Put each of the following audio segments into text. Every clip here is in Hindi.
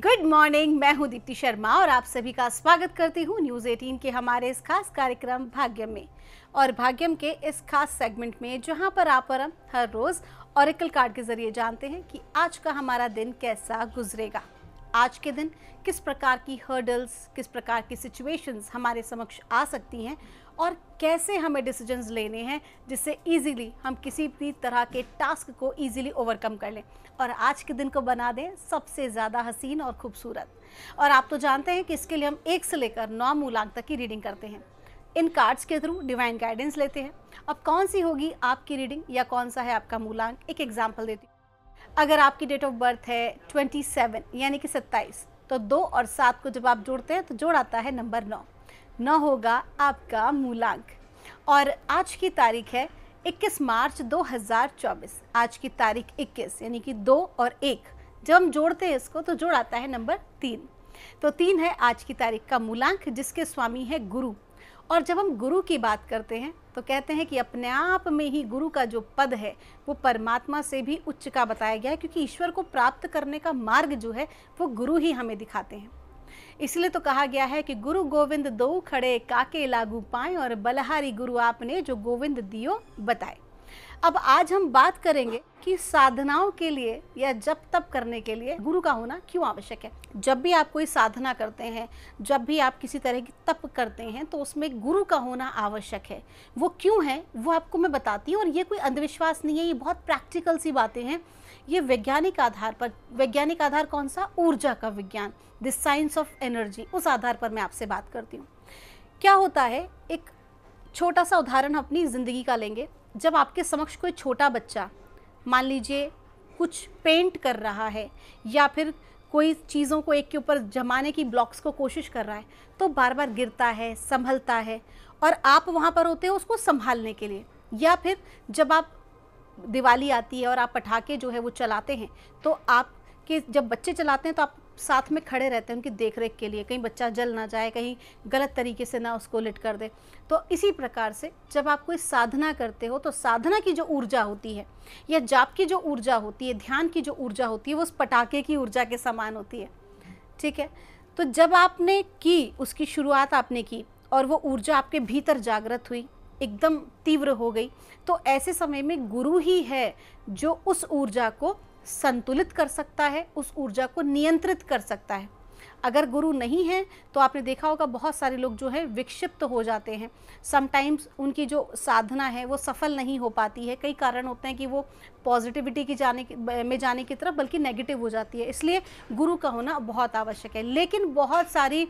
गुड मॉर्निंग, मैं हूं दीप्ति शर्मा और आप सभी का स्वागत करती हूं न्यूज़ 18 के हमारे इस खास कार्यक्रम भाग्यम में। और भाग्यम के इस खास सेगमेंट में जहां पर आप और हम हर रोज़ ऑरेकल कार्ड के जरिए जानते हैं कि आज का हमारा दिन कैसा गुजरेगा, आज के दिन किस प्रकार की हर्डल्स, किस प्रकार की सिचुएशंस हमारे समक्ष आ सकती हैं और कैसे हमें डिसीजंस लेने हैं जिससे इजीली हम किसी भी तरह के टास्क को इजीली ओवरकम कर लें और आज के दिन को बना दें सबसे ज़्यादा हसीन और खूबसूरत। और आप तो जानते हैं कि इसके लिए हम 1 से लेकर 9 मूलांक तक की रीडिंग करते हैं, इन कार्ड्स के थ्रू डिवाइन गाइडेंस लेते हैं। अब कौन सी होगी आपकी रीडिंग या कौन सा है आपका मूलांक, एक एग्जाम्पल देती हूँ। अगर आपकी डेट ऑफ बर्थ है 27 यानी कि 27, तो 2 और 7 को जब आप जोड़ते हैं तो जोड़ आता है नंबर 9। 9 होगा आपका मूलांक। और आज की तारीख है 21 मार्च 2024। आज की तारीख 21 यानी कि 2 और 1 जब हम जोड़ते हैं इसको तो जोड़ आता है नंबर 3। तो 3 है आज की तारीख का मूलांक, जिसके स्वामी है गुरु। और जब हम गुरु की बात करते हैं तो कहते हैं कि अपने आप में ही गुरु का जो पद है वो परमात्मा से भी उच्च का बताया गया है, क्योंकि ईश्वर को प्राप्त करने का मार्ग जो है वो गुरु ही हमें दिखाते हैं। इसलिए तो कहा गया है कि गुरु गोविंद दो खड़े काके लागू पाएं और बलहारी गुरु आपने जो गोविंद दियो बताए। अब आज हम बात करेंगे कि साधनाओं के लिए या जप तप करने के लिए गुरु का होना क्यों आवश्यक है। जब भी आप कोई साधना करते हैं, जब भी आप किसी तरह की तप करते हैं तो उसमें गुरु का होना आवश्यक है। वो क्यों है वो आपको मैं बताती हूँ। और ये कोई अंधविश्वास नहीं है, ये बहुत प्रैक्टिकल सी बातें हैं। ये वैज्ञानिक आधार पर, वैज्ञानिक आधार कौन सा, ऊर्जा का विज्ञान, द साइंस ऑफ एनर्जी, उस आधार पर मैं आपसे बात करती हूँ। क्या होता है, एक छोटा सा उदाहरण अपनी ज़िंदगी का लेंगे। जब आपके समक्ष कोई छोटा बच्चा मान लीजिए कुछ पेंट कर रहा है या फिर कोई चीज़ों को एक के ऊपर जमाने की ब्लॉक्स को कोशिश कर रहा है, तो बार बार गिरता है, संभलता है और आप वहाँ पर होते हो उसको संभालने के लिए। या फिर जब आप दिवाली आती है और आप पटाखे जो है वो चलाते हैं, तो आपके जब बच्चे चलाते हैं तो आप साथ में खड़े रहते हैं उनकी देखरेख के लिए, कहीं बच्चा जल ना जाए, कहीं गलत तरीके से ना उसको लिट कर दे। तो इसी प्रकार से जब आप कोई साधना करते हो तो साधना की जो ऊर्जा होती है या जाप की जो ऊर्जा होती है, ध्यान की जो ऊर्जा होती है, वो उस पटाखे की ऊर्जा के समान होती है। ठीक है, तो जब आपने की, उसकी शुरुआत आपने की और वो ऊर्जा आपके भीतर जागृत हुई, एकदम तीव्र हो गई, तो ऐसे समय में गुरु ही है जो उस ऊर्जा को संतुलित कर सकता है, उस ऊर्जा को नियंत्रित कर सकता है। अगर गुरु नहीं है तो आपने देखा होगा बहुत सारे लोग जो है विक्षिप्त हो जाते हैं। समटाइम्स उनकी जो साधना है वो सफल नहीं हो पाती है। कई कारण होते हैं कि वो पॉजिटिविटी की जाने की तरफ बल्कि नेगेटिव हो जाती है। इसलिए गुरु का होना बहुत आवश्यक है। लेकिन बहुत सारी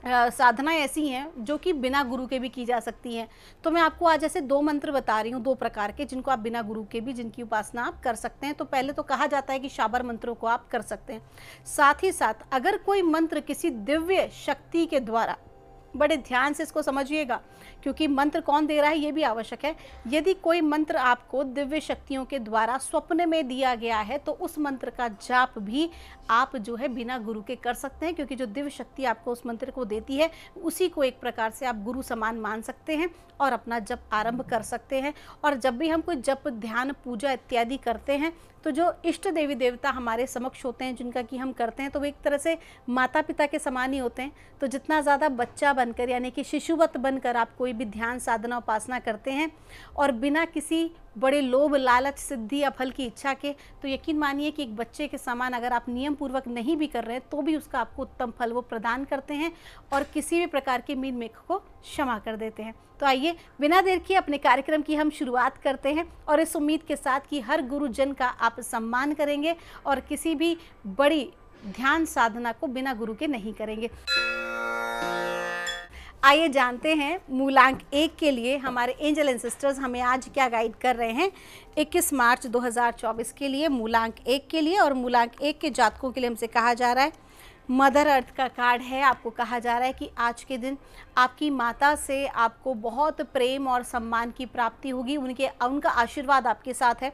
साधना ऐसी हैं जो कि बिना गुरु के भी की जा सकती हैं। तो मैं आपको आज ऐसे 2 मंत्र बता रही हूँ, 2 प्रकार के, जिनको आप बिना गुरु के भी, जिनकी उपासना आप कर सकते हैं। तो पहले तो कहा जाता है कि शाबर मंत्रों को आप कर सकते हैं। साथ ही साथ अगर कोई मंत्र किसी दिव्य शक्ति के द्वारा, बड़े ध्यान से इसको समझिएगा क्योंकि मंत्र कौन दे रहा है ये भी आवश्यक है। यदि कोई मंत्र आपको दिव्य शक्तियों के द्वारा स्वप्न में दिया गया है तो उस मंत्र का जाप भी आप जो है बिना गुरु के कर सकते हैं, क्योंकि जो दिव्य शक्ति आपको उस मंत्र को देती है उसी को एक प्रकार से आप गुरु समान मान सकते हैं और अपना जप आरंभ कर सकते हैं। और जब भी हम कोई जप, ध्यान, पूजा इत्यादि करते हैं तो जो इष्ट देवी देवता हमारे समक्ष होते हैं जिनका कि हम करते हैं, तो वो एक तरह से माता पिता के समान ही होते हैं। तो जितना ज़्यादा बच्चा बनकर यानी कि शिशुवत बनकर आप कोई भी ध्यान, साधना, उपासना करते हैं और बिना किसी बड़े लोभ, लालच, सिद्धि या फल की इच्छा के, तो यकीन मानिए कि एक बच्चे के समान अगर आप नियम पूर्वक नहीं भी कर रहे हैं तो भी उसका आपको उत्तम फल वो प्रदान करते हैं और किसी भी प्रकार के मीन मेख को क्षमा कर देते हैं। तो आइए बिना देर किए अपने कार्यक्रम की हम शुरुआत करते हैं और इस उम्मीद के साथ कि हर गुरुजन का आप सम्मान करेंगे और किसी भी बड़ी ध्यान साधना को बिना गुरु के नहीं करेंगे। आइए जानते हैं मूलांक 1 के लिए हमारे एंजल एंसेस्टर्स हमें आज क्या गाइड कर रहे हैं। 21 मार्च 2024 के लिए मूलांक 1 के लिए, और मूलांक 1 के जातकों के लिए हमसे कहा जा रहा है, मदर अर्थ का कार्ड है। आपको कहा जा रहा है कि आज के दिन आपकी माता से आपको बहुत प्रेम और सम्मान की प्राप्ति होगी। उनका आशीर्वाद आपके साथ है।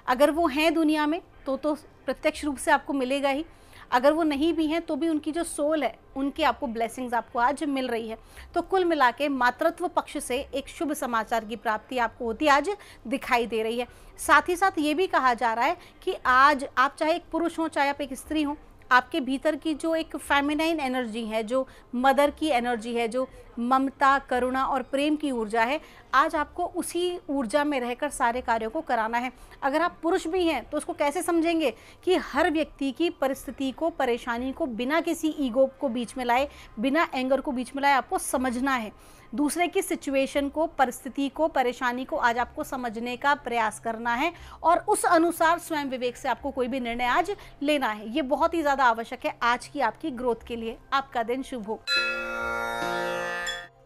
अगर वो हैं दुनिया में तो प्रत्यक्ष रूप से आपको मिलेगा ही, अगर वो नहीं भी हैं तो भी उनकी जो सोल है उनकी आपको ब्लेसिंग्स आपको आज मिल रही है। तो कुल मिला के मातृत्व पक्ष से एक शुभ समाचार की प्राप्ति आपको होती आज दिखाई दे रही है। साथ ही साथ ये भी कहा जा रहा है कि आज आप चाहे एक पुरुष हो चाहे आप एक स्त्री हो, आपके भीतर की जो एक फेमिनाइन एनर्जी है, जो मदर की एनर्जी है, जो ममता, करुणा और प्रेम की ऊर्जा है, आज आपको उसी ऊर्जा में रहकर सारे कार्यों को कराना है। अगर आप पुरुष भी हैं तो उसको कैसे समझेंगे कि हर व्यक्ति की परिस्थिति को, परेशानी को बिना किसी ईगो को बीच में लाए, बिना एंगर को बीच में लाए आपको समझना है। दूसरे की सिचुएशन को, परिस्थिति को, परेशानी को आज आपको समझने का प्रयास करना है और उस अनुसार स्वयं विवेक से आपको कोई भी निर्णय आज लेना है। ये बहुत ही ज़्यादा आवश्यक है आज की आपकी ग्रोथ के लिए। आपका दिन शुभ हो।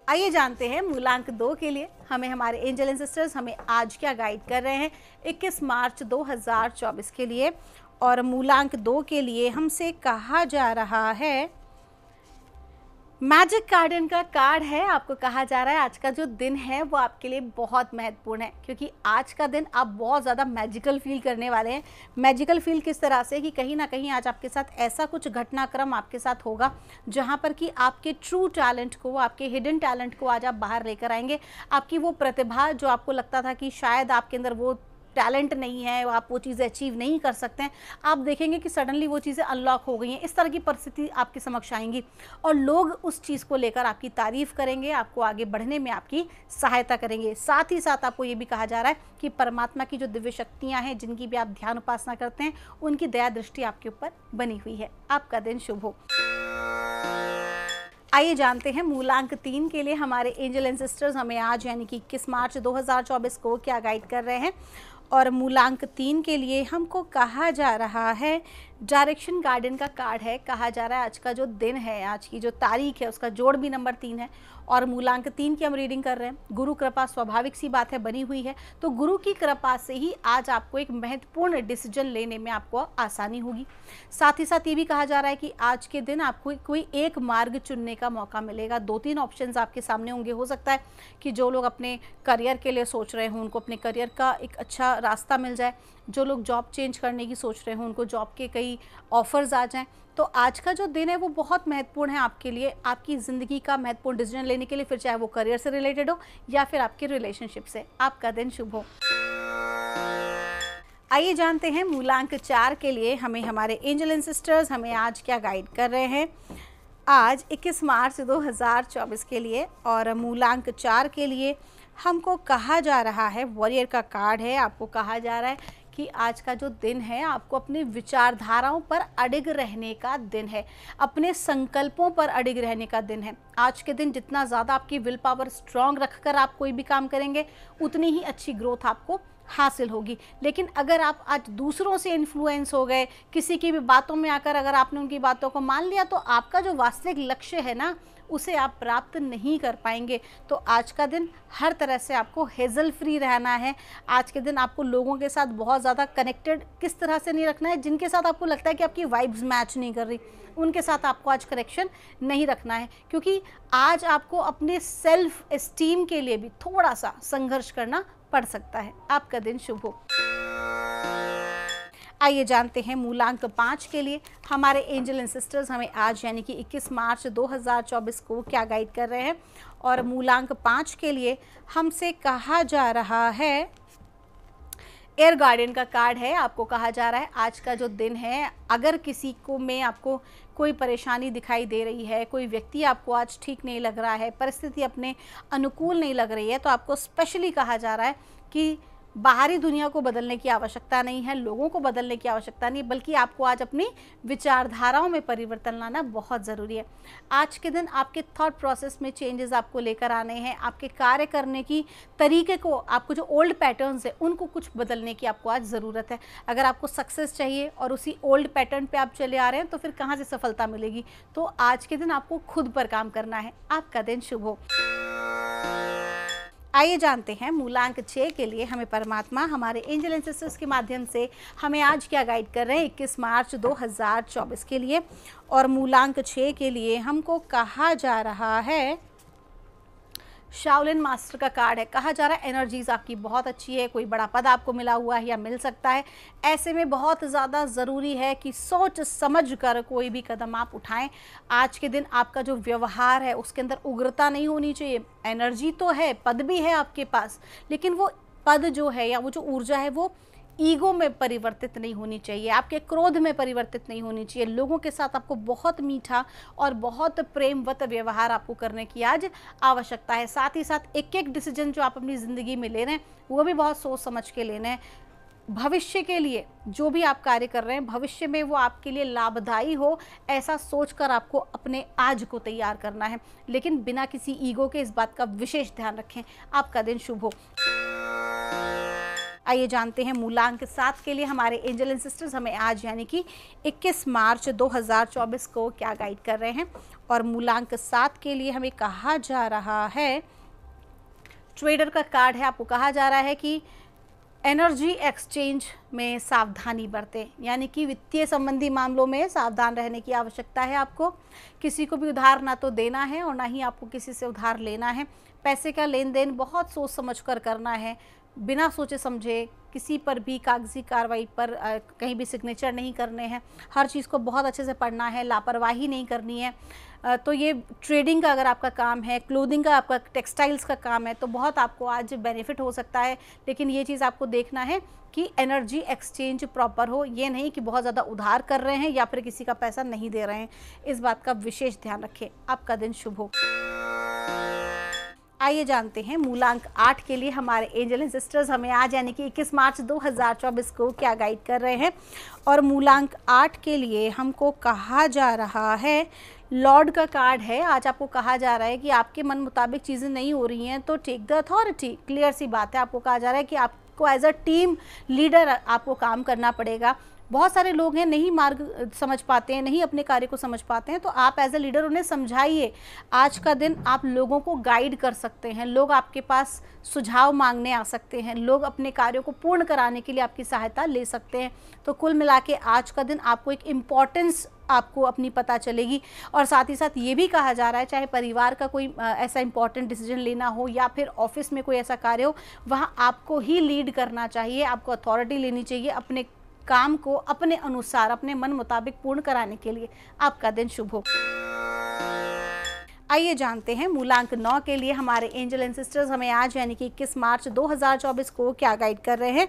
आइए जानते हैं मूलांक 2 के लिए हमें हमारे एंजल एंड सिस्टर्स हमें आज क्या गाइड कर रहे हैं 21 मार्च 2024 के लिए। और मूलांक 2 के लिए हमसे कहा जा रहा है, मैजिक गार्डन का कार्ड है। आपको कहा जा रहा है आज का जो दिन है वो आपके लिए बहुत महत्वपूर्ण है, क्योंकि आज का दिन आप बहुत ज़्यादा मैजिकल फील करने वाले हैं। मैजिकल फील किस तरह से कि कहीं ना कहीं आज आपके साथ ऐसा कुछ घटनाक्रम आपके साथ होगा जहां पर कि आपके ट्रू टैलेंट को, आपके हिडन टैलेंट को आज आप बाहर लेकर आएंगे। आपकी वो प्रतिभा जो आपको लगता था कि शायद आपके अंदर वो टैलेंट नहीं है, आप वो चीज़ें अचीव नहीं कर सकते हैं, आप देखेंगे कि सडनली वो चीज़ें अनलॉक हो गई हैं। इस तरह की परिस्थिति आपके समक्ष आएंगी और लोग उस चीज़ को लेकर आपकी तारीफ़ करेंगे, आपको आगे बढ़ने में आपकी सहायता करेंगे। साथ ही साथ आपको ये भी कहा जा रहा है कि परमात्मा की जो दिव्य शक्तियाँ हैं, जिनकी भी आप ध्यान उपासना करते हैं, उनकी दया दृष्टि आपके ऊपर बनी हुई है। आपका दिन शुभ हो। आइए जानते हैं मूलांक 3 के लिए हमारे एंजल एंड सिस्टर्स हमें आज यानी कि 21 मार्च 2024 को क्या गाइड कर रहे हैं। और मूलांक 3 के लिए हमको कहा जा रहा है, डायरेक्शन गार्डन का कार्ड है। कहा जा रहा है आज का जो दिन है, आज की जो तारीख है, उसका जोड़ भी नंबर 3 है और मूलांक 3 की हम रीडिंग कर रहे हैं। गुरु कृपा स्वाभाविक सी बात है बनी हुई है, तो गुरु की कृपा से ही आज आपको एक महत्वपूर्ण डिसीजन लेने में आपको आसानी होगी। साथ ही साथ ये भी कहा जा रहा है कि आज के दिन आपको कोई एक मार्ग चुनने का मौका मिलेगा। 2-3 ऑप्शंस आपके सामने होंगे। हो सकता है कि जो लोग अपने करियर के लिए सोच रहे हों उनको अपने करियर का एक अच्छा रास्ता मिल जाए, जो लोग जॉब चेंज करने की सोच रहे हों उनको जॉब के कई ऑफर्स आ जाएं। तो आज का जो दिन है वो बहुत महत्वपूर्ण है आपके लिए, आपकी ज़िंदगी का महत्वपूर्ण डिसीजन लेने के लिए, फिर चाहे वो करियर से रिलेटेड हो या फिर आपके रिलेशनशिप से। आपका दिन शुभ हो। आइए जानते हैं मूलांक 4 के लिए हमें हमारे एंजल एंड सिस्टर्स हमें आज क्या गाइड कर रहे हैं आज 21 मार्च 2024 के लिए। और मूलांक 4 के लिए हमको कहा जा रहा है, वॉरियर का कार्ड है। आपको कहा जा रहा है कि आज का जो दिन है आपको अपनी विचारधाराओं पर अडिग रहने का दिन है, अपने संकल्पों पर अडिग रहने का दिन है। आज के दिन जितना ज़्यादा आपकी विल पावर स्ट्रांग रखकर आप कोई भी काम करेंगे, उतनी ही अच्छी ग्रोथ आपको हासिल होगी। लेकिन अगर आप आज दूसरों से इन्फ्लुएंस हो गए, किसी की भी बातों में आकर अगर आपने उनकी बातों को मान लिया, तो आपका जो वास्तविक लक्ष्य है ना, उसे आप प्राप्त नहीं कर पाएंगे। तो आज का दिन हर तरह से आपको हेजल फ्री रहना है। आज के दिन आपको लोगों के साथ बहुत ज़्यादा कनेक्टेड किस तरह से नहीं रखना है, जिनके साथ आपको लगता है कि आपकी वाइब्स मैच नहीं कर रही, उनके साथ आपको आज कनेक्शन नहीं रखना है, क्योंकि आज आपको अपने सेल्फ एस्टीम के लिए भी थोड़ा सा संघर्ष करना पड़ सकता है। आपका दिन शुभ हो। आइए जानते हैं मूलांक 5 के लिए हमारे एंजल एंड सिस्टर्स हमें आज यानी कि 21 मार्च 2024 को क्या गाइड कर रहे हैं। और मूलांक 5 के लिए हमसे कहा जा रहा है, एयर गार्डन का कार्ड है। आपको कहा जा रहा है आज का जो दिन है, अगर किसी को में आपको कोई परेशानी दिखाई दे रही है, कोई व्यक्ति आपको आज ठीक नहीं लग रहा है, परिस्थिति अपने अनुकूल नहीं लग रही है, तो आपको स्पेशली कहा जा रहा है कि बाहरी दुनिया को बदलने की आवश्यकता नहीं है, लोगों को बदलने की आवश्यकता नहीं, बल्कि आपको आज अपनी विचारधाराओं में परिवर्तन लाना बहुत ज़रूरी है। आज के दिन आपके थॉट प्रोसेस में चेंजेस आपको लेकर आने हैं। आपके कार्य करने की तरीके को, आपको जो ओल्ड पैटर्न्स है उनको कुछ बदलने की आपको आज ज़रूरत है। अगर आपको सक्सेस चाहिए और उसी ओल्ड पैटर्न पे आप चले आ रहे हैं, तो फिर कहाँ से सफलता मिलेगी। तो आज के दिन आपको खुद पर काम करना है। आपका दिन शुभ हो। आइए जानते हैं मूलांक 6 के लिए हमें परमात्मा हमारे एंजल एंड सिस्टर्स के माध्यम से हमें आज क्या गाइड कर रहे हैं 21 मार्च 2024 के लिए। और मूलांक 6 के लिए हमको कहा जा रहा है, शाओलिन मास्टर का कार्ड है। कहा जा रहा है एनर्जीज आपकी बहुत अच्छी है, कोई बड़ा पद आपको मिला हुआ है या मिल सकता है। ऐसे में बहुत ज़्यादा ज़रूरी है कि सोच समझ कर कोई भी कदम आप उठाएं। आज के दिन आपका जो व्यवहार है उसके अंदर उग्रता नहीं होनी चाहिए। एनर्जी तो है, पद भी है आपके पास, लेकिन वो पद जो है या वो जो ऊर्जा है वो ईगो में परिवर्तित नहीं होनी चाहिए, आपके क्रोध में परिवर्तित नहीं होनी चाहिए। लोगों के साथ आपको बहुत मीठा और बहुत प्रेमवत व्यवहार आपको करने की आज आवश्यकता है। साथ ही साथ एक एक डिसीजन जो आप अपनी ज़िंदगी में ले रहे हैं वो भी बहुत सोच समझ के लेना है। भविष्य के लिए जो भी आप कार्य कर रहे हैं, भविष्य में वो आपके लिए लाभदायी हो, ऐसा सोचकर आपको अपने आज को तैयार करना है, लेकिन बिना किसी ईगो के। इस बात का विशेष ध्यान रखें। आपका दिन शुभ हो। आइए जानते हैं मूलांक 7 के लिए हमारे एंजल एंड सिस्टर्स हमें आज यानी कि 21 मार्च 2024 को क्या गाइड कर रहे हैं। और मूलांक 7 के लिए हमें कहा जा रहा है, ट्रेडर का कार्ड है, आपको कहा जा रहा है कि एनर्जी एक्सचेंज में सावधानी बरतें, यानी कि वित्तीय संबंधी मामलों में सावधान रहने की आवश्यकता है। आपको किसी को भी उधार ना तो देना है और ना ही आपको किसी से उधार लेना है। पैसे का लेन देन बहुत सोच समझ कर करना है, बिना सोचे समझे किसी पर भी कागजी कार्रवाई पर कहीं भी सिग्नेचर नहीं करने हैं। हर चीज़ को बहुत अच्छे से पढ़ना है, लापरवाही नहीं करनी है। तो ये ट्रेडिंग का अगर आपका काम है, क्लोथिंग का आपका टेक्सटाइल्स का काम है, तो बहुत आपको आज बेनिफिट हो सकता है। लेकिन ये चीज़ आपको देखना है कि एनर्जी एक्सचेंज प्रॉपर हो, ये नहीं कि बहुत ज़्यादा उधार कर रहे हैं या फिर किसी का पैसा नहीं दे रहे हैं। इस बात का विशेष ध्यान रखें। आपका दिन शुभ हो। आइए जानते हैं मूलांक 8 के लिए हमारे एंजल एंड सिस्टर्स हमें आज यानी कि 21 मार्च 2024 को क्या गाइड कर रहे हैं। और मूलांक 8 के लिए हमको कहा जा रहा है, लॉर्ड का कार्ड है। आज आपको कहा जा रहा है कि आपके मन मुताबिक चीज़ें नहीं हो रही हैं तो टेक द अथॉरिटी। क्लियर सी बात है, आपको कहा जा रहा है कि आपको एज अ टीम लीडर आपको काम करना पड़ेगा। बहुत सारे लोग हैं नहीं मार्ग समझ पाते हैं, नहीं अपने कार्य को समझ पाते हैं, तो आप एज अ लीडर उन्हें समझाइए। आज का दिन आप लोगों को गाइड कर सकते हैं, लोग आपके पास सुझाव मांगने आ सकते हैं, लोग अपने कार्यों को पूर्ण कराने के लिए आपकी सहायता ले सकते हैं। तो कुल मिला के आज का दिन आपको एक इम्पॉर्टेंस आपको अपनी पता चलेगी। और साथ ही साथ ये भी कहा जा रहा है, चाहे परिवार का कोई ऐसा इंपॉर्टेंट डिसीजन लेना हो या फिर ऑफिस में कोई ऐसा कार्य हो, वहाँ आपको ही लीड करना चाहिए, आपको अथॉरिटी लेनी चाहिए अपने काम को अपने अनुसार अपने मन मुताबिक पूर्ण कराने के लिए। आपका दिन शुभ हो। आइए जानते हैं मूलांक 9 के लिए हमारे एंजल एंड सिस्टर्स हमें आज यानी कि 21 मार्च 2024 को क्या गाइड कर रहे हैं।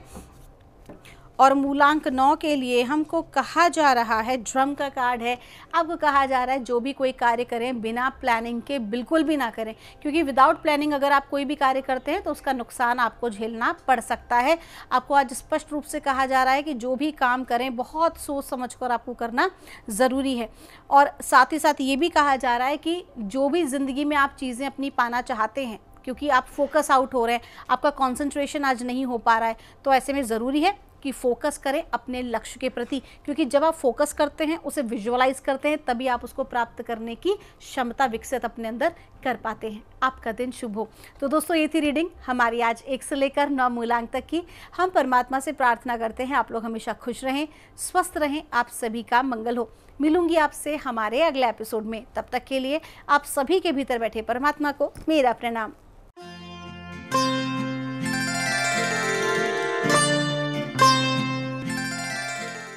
और मूलांक 9 के लिए हमको कहा जा रहा है, ड्रम का कार्ड है, आपको कहा जा रहा है जो भी कोई कार्य करें बिना प्लानिंग के बिल्कुल भी ना करें, क्योंकि विदाउट प्लानिंग अगर आप कोई भी कार्य करते हैं तो उसका नुकसान आपको झेलना पड़ सकता है। आपको आज स्पष्ट रूप से कहा जा रहा है कि जो भी काम करें बहुत सोच समझ कर आपको करना ज़रूरी है। और साथ ही साथ ये भी कहा जा रहा है कि जो भी ज़िंदगी में आप चीज़ें अपनी पाना चाहते हैं, क्योंकि आप फोकस आउट हो रहे हैं, आपका कॉन्सेंट्रेशन आज नहीं हो पा रहा है, तो ऐसे में ज़रूरी है कि फोकस करें अपने लक्ष्य के प्रति, क्योंकि जब आप फोकस करते हैं, उसे विजुअलाइज करते हैं, तभी आप उसको प्राप्त करने की क्षमता विकसित अपने अंदर कर पाते हैं। आपका दिन शुभ हो। तो दोस्तों, ये थी रीडिंग हमारी आज 1 से लेकर 9 मूलांक तक की। हम परमात्मा से प्रार्थना करते हैं आप लोग हमेशा खुश रहें, स्वस्थ रहें, आप सभी का मंगल हो। मिलूंगी आपसे हमारे अगले एपिसोड में। तब तक के लिए आप सभी के भीतर बैठे परमात्मा को मेरा प्रणाम।